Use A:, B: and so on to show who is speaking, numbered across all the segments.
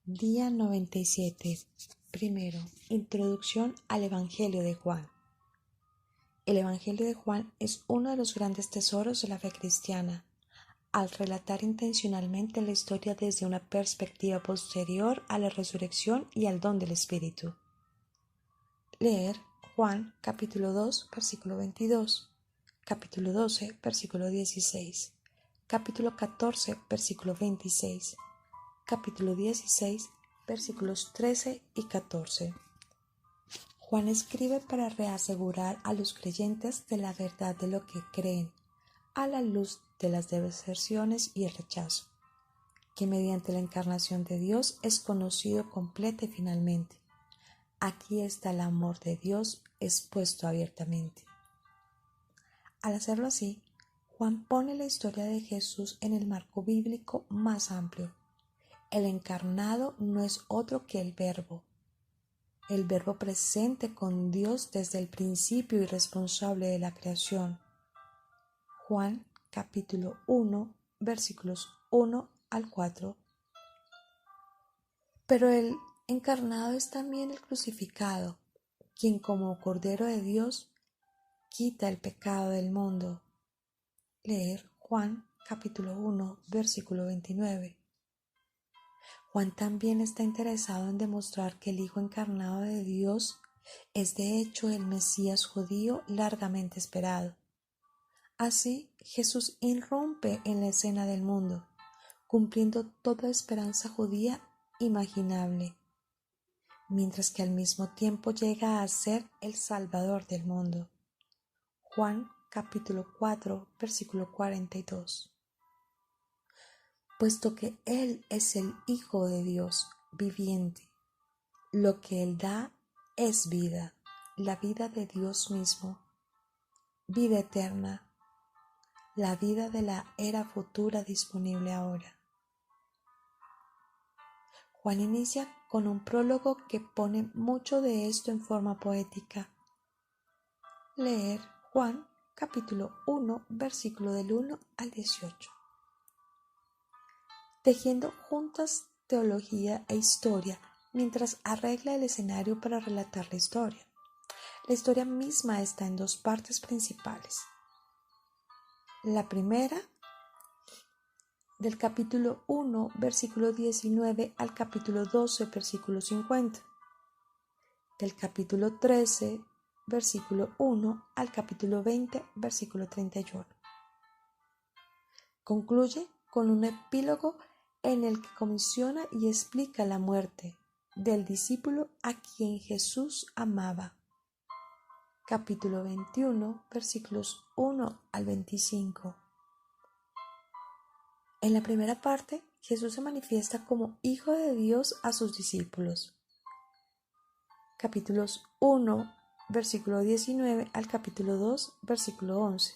A: Día 97. Primero, introducción al Evangelio de Juan. El Evangelio de Juan es uno de los grandes tesoros de la fe cristiana, al relatar intencionalmente la historia desde una perspectiva posterior a la resurrección y al don del Espíritu. Leer Juan capítulo 2, versículo 22, capítulo 12, versículo 16, capítulo 14, versículo 26, capítulo 16, versículos 13 y 14. Juan escribe para reasegurar a los creyentes de la verdad de lo que creen, a la luz de las deserciones y el rechazo, que mediante la encarnación de Dios es conocido completa y finalmente. Aquí está el amor de Dios expuesto abiertamente. Al hacerlo así, Juan pone la historia de Jesús en el marco bíblico más amplio. El encarnado no es otro que el Verbo presente con Dios desde el principio y responsable de la creación. Juan capítulo 1, versículos 1 al 4. Pero el encarnado es también el crucificado, quien como Cordero de Dios quita el pecado del mundo. Leer Juan capítulo 1, versículo 29. Juan también está interesado en demostrar que el Hijo encarnado de Dios es de hecho el Mesías judío largamente esperado. Así, Jesús irrumpe en la escena del mundo, cumpliendo toda esperanza judía imaginable, mientras que al mismo tiempo llega a ser el Salvador del mundo. Juan capítulo 4, versículo 42. Puesto que Él es el Hijo de Dios viviente, lo que Él da es vida, la vida de Dios mismo, vida eterna, la vida de la era futura disponible ahora. Juan inicia con un prólogo que pone mucho de esto en forma poética. Leer Juan capítulo 1, versículo del 1 al 18. Tejiendo juntas teología e historia mientras arregla el escenario para relatar la historia. La historia misma está en dos partes principales. La primera, del capítulo 1, versículo 19 al capítulo 12, versículo 50. Del capítulo 13, versículo 1 al capítulo 20, versículo 31. Concluye con un epílogo en el que comisiona y explica la muerte del discípulo a quien Jesús amaba. Capítulo 21, versículos 1 al 25. En la primera parte, Jesús se manifiesta como Hijo de Dios a sus discípulos. Capítulos 1, versículo 19 al capítulo 2, versículo 11.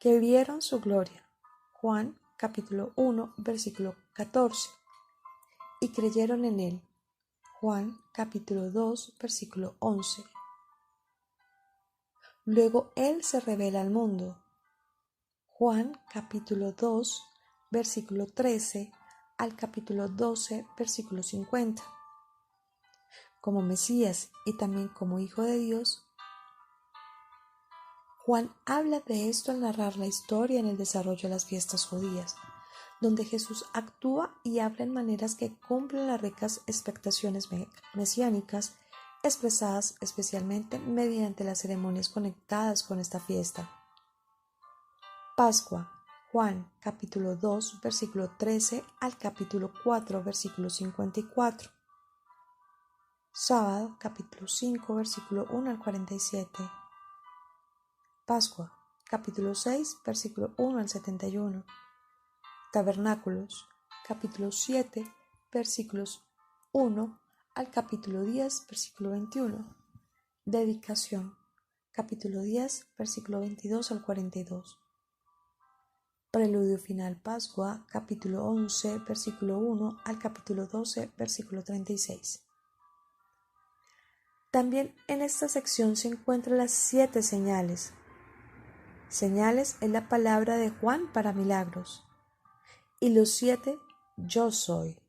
A: Que vieron su gloria. Juan capítulo 1, versículo 14. Y creyeron en él. Juan capítulo 2, versículo 11. Luego él se revela al mundo. Juan capítulo 2, versículo 13 al capítulo 12, versículo 50. Como Mesías y también como Hijo de Dios, Juan habla de esto al narrar la historia en el desarrollo de las fiestas judías, donde Jesús actúa y habla en maneras que cumplen las ricas expectaciones mesiánicas expresadas especialmente mediante las ceremonias conectadas con esta fiesta. Pascua, Juan capítulo 2, versículo 13 al capítulo 4, versículo 54. Sábado, capítulo 5, versículo 1 al 47. Pascua, capítulo 6, versículo 1 al 71. Tabernáculos, capítulo 7, versículos 1 al capítulo 10, versículo 21. Dedicación, capítulo 10, versículo 22 al 42. Preludio final Pascua, capítulo 11, versículo 1 al capítulo 12, versículo 36. También en esta sección se encuentran las 7 señales. Señales es la palabra de Juan para milagros. Y los 7 yo soy.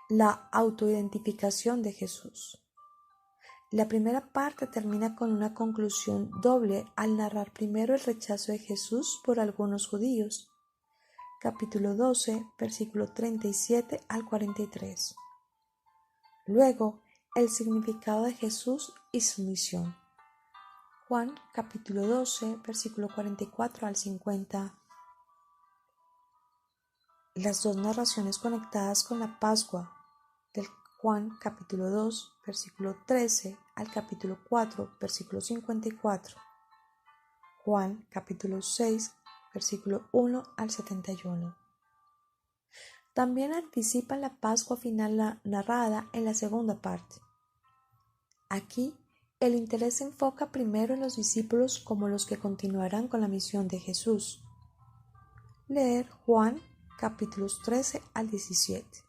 A: La autoidentificación de Jesús. La primera parte termina con una conclusión doble al narrar primero el rechazo de Jesús por algunos judíos. Capítulo 12, versículo 37 al 43. Luego, el significado de Jesús y su misión. Juan, capítulo 12, versículo 44 al 50. Las dos narraciones conectadas con la Pascua, del Juan, capítulo 2, versículo 13 al capítulo 4, versículo 54. Juan, capítulo 6, versículo 1 al 71. También anticipan la Pascua final narrada en la segunda parte. Aquí, el interés se enfoca primero en los discípulos como los que continuarán con la misión de Jesús. Leer Juan, capítulos 13 al 17.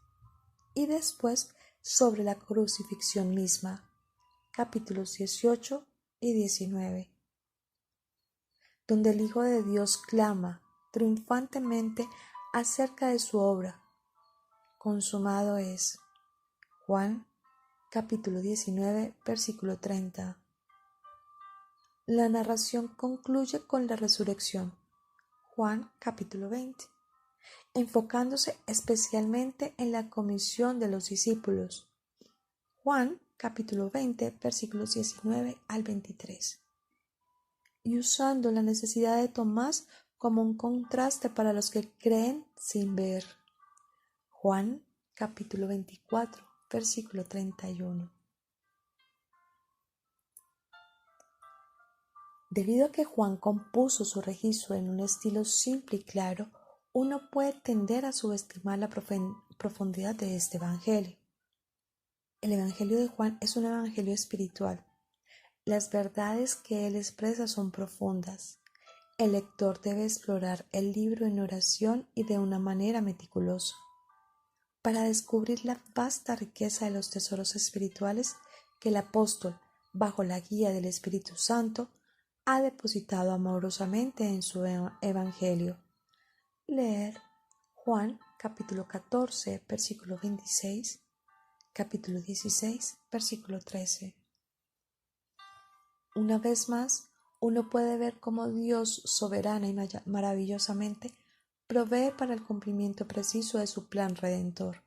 A: Y después sobre la crucifixión misma, capítulos 18 y 19, donde el Hijo de Dios clama triunfantemente acerca de su obra. Consumado es. Juan, capítulo 19, versículo 30. La narración concluye con la resurrección. Juan, capítulo 20, enfocándose especialmente en la comisión de los discípulos. Juan, capítulo 20, versículos 19 al 23. Y usando la necesidad de Tomás como un contraste para los que creen sin ver. Juan, capítulo 24, versículo 31. Debido a que Juan compuso su registro en un estilo simple y claro, uno puede tender a subestimar la profundidad de este evangelio. El evangelio de Juan es un evangelio espiritual. Las verdades que él expresa son profundas. El lector debe explorar el libro en oración y de una manera meticulosa, para descubrir la vasta riqueza de los tesoros espirituales que el apóstol, bajo la guía del Espíritu Santo, ha depositado amorosamente en su evangelio. Leer Juan capítulo 14, versículo 26, capítulo 16, versículo 13. Una vez más, uno puede ver cómo Dios soberana y maravillosamente provee para el cumplimiento preciso de su plan redentor.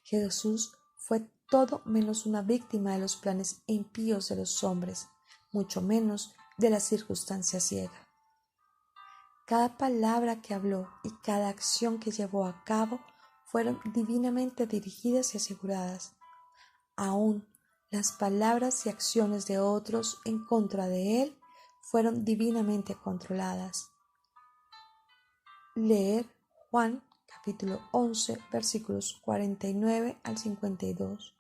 A: Jesús fue todo menos una víctima de los planes impíos de los hombres, mucho menos de la circunstancia ciega. Cada palabra que habló y cada acción que llevó a cabo fueron divinamente dirigidas y aseguradas. Aún las palabras y acciones de otros en contra de él fueron divinamente controladas. Leer Juan capítulo 11 versículos 49 al 52.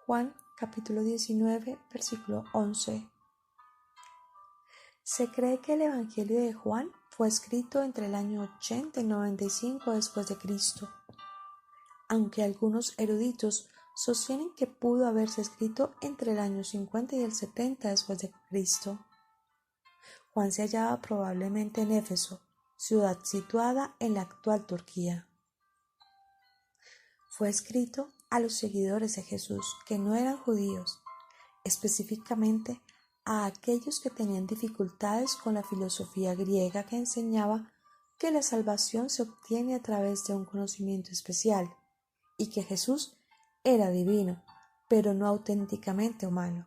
A: Juan capítulo 19 versículo 11. Se cree que el Evangelio de Juan fue escrito entre el año 80 y 95 después de Cristo, aunque algunos eruditos sostienen que pudo haberse escrito entre el año 50 y el 70 después de Cristo. Juan se hallaba probablemente en Éfeso, ciudad situada en la actual Turquía. Fue escrito a los seguidores de Jesús que no eran judíos, específicamente a aquellos que tenían dificultades con la filosofía griega que enseñaba que la salvación se obtiene a través de un conocimiento especial y que Jesús era divino, pero no auténticamente humano.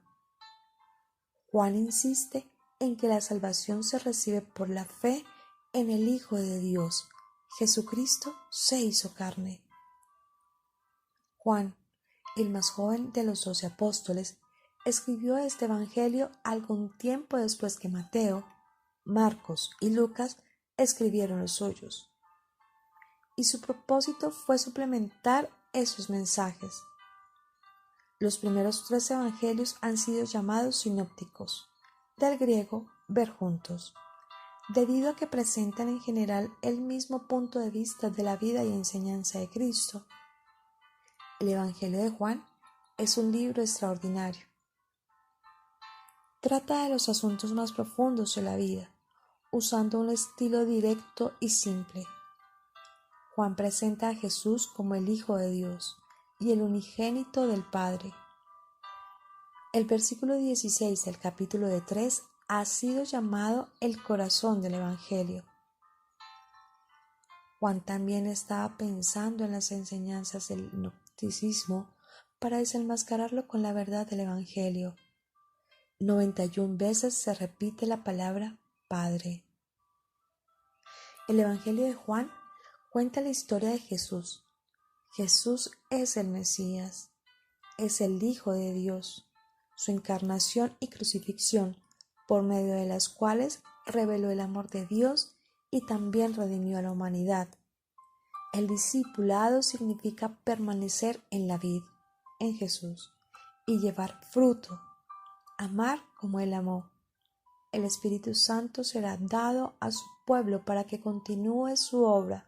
A: Juan insiste en que la salvación se recibe por la fe en el Hijo de Dios. Jesucristo se hizo carne. Juan, el más joven de los 12 apóstoles, escribió este evangelio algún tiempo después que Mateo, Marcos y Lucas escribieron los suyos. Y su propósito fue suplementar esos mensajes. Los primeros 3 evangelios han sido llamados sinópticos, del griego ver juntos, debido a que presentan en general el mismo punto de vista de la vida y enseñanza de Cristo. El Evangelio de Juan es un libro extraordinario. Trata de los asuntos más profundos de la vida, usando un estilo directo y simple. Juan presenta a Jesús como el Hijo de Dios y el unigénito del Padre. El versículo 16 del capítulo 3 ha sido llamado el corazón del Evangelio. Juan también estaba pensando en las enseñanzas del gnosticismo para desenmascararlo con la verdad del Evangelio. 91 veces se repite la palabra Padre. El Evangelio de Juan cuenta la historia de Jesús. Jesús es el Mesías, es el Hijo de Dios, su encarnación y crucifixión, por medio de las cuales reveló el amor de Dios y también redimió a la humanidad. El discipulado significa permanecer en la vid, en Jesús, y llevar fruto, amar como Él amó. El Espíritu Santo será dado a su pueblo para que continúe su obra